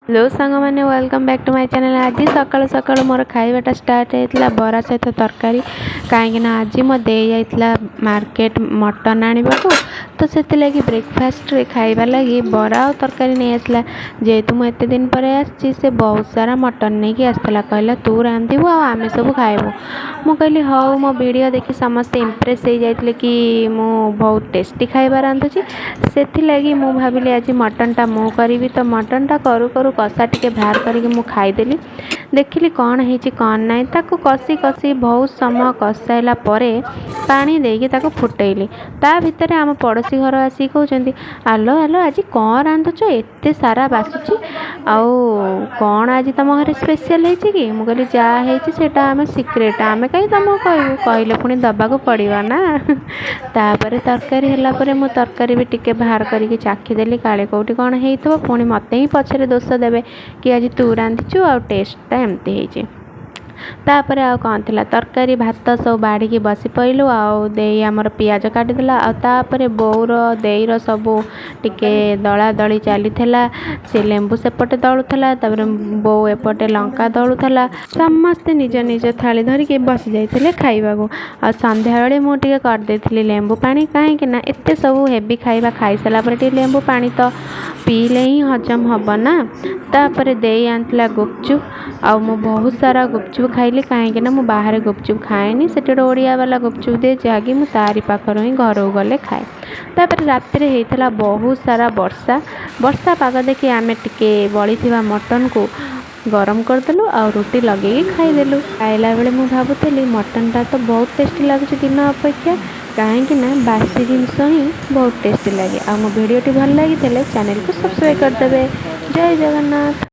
Hello सांग मैंने welcome back to my channel. आज सकाल सकाल मोर खाइबाटा स्टार्ट होता बरा सहित तरकारी कहीं आज मो दे जाइला मार्केट मटन आने को तो से लगी ब्रेकफास्ट रे खाइबा लगी बरा और तरकारी नहीं आसला जेहेतु मुझे दिन पर आसी से बहुत सारा मटन नहीं कि आसला कहला तू रांधबू आम सब खाइबू। मु कहली हाँ मो वीडियो देखी समस्ते इम्प्रेस हो जाते कि मु बहुत टेस्टी खाइबा रांधुची से लगी मु भाविली आज मटनटा मु करी तो मटनटा करू करू कषा टिके बाहर करके मु खाईदेली देखिली कौन है कौन ना ताको कषी कषी बहुत समय कषाइला पानी देकी ताको फुटेली ता भितर आम पड़ोसी घर आसी कहते आलो आलो आज कौन रांधुच एते सारा बासुची आउ कौन आज तुम घर स्पेशल है कि मुझे कहली जहाँ आम सिक्रेट आम कहीं तुमको कहू कहले पुणी दबाक पड़ो ना तापर तरकारी है मु तरकारी भी टिके बाहर करके चाखीदेली काले कौटी कौन हो पुणी मत ही पछरे दोष देवे कि आज तू रांधिचु आ टेस्टटा एमती होइछि। तापर आ कौन थिला तरकारी भात सब बाड़ी बसी पइलु आउ देई हमर पियाज काटिदेला आ तापर बोर देईर सब टिके दला दली चलीथिला से लेंबू सेपटे दलुथला तापर बो एपटे लंका दलुथला समस्ते निज निज थाली धरिके बसी जाइथिले खाइबाको आ संध्या बेले मु टिके कर देथिली लेंबू पानी काहे कि ना एते सब हेवी खाइबा खाई साला पर टिके लेंबू पानी तो पीले ही हजम हब ना। तापर देई आंतला गुपचुप आ मु बहुत सारा गुपचुप खाइली कहीं ना मुझे बाहर गुपचुप खाएनी से ओडिया वाला गुपचुप दे जहाँकि मुझे तारी पाखर ही घर गले खाए। तापर राति होता बहुत सारा वर्षा वर्षा पाग देखी आम टिके बड़ी मटन को गरम करदेलु आ रुटी लगे खाईदेलु खाइला बेले मुझे भावुली मटनटा तो बहुत टेस्टी लगुच दिन अपेक्षा कहीं ना बासी जिनस ही बहुत टेस्टी लगे। आ मो वीडियोटी भल लगी चैनल को सब्सक्राइब करदे। जय जगन्नाथ।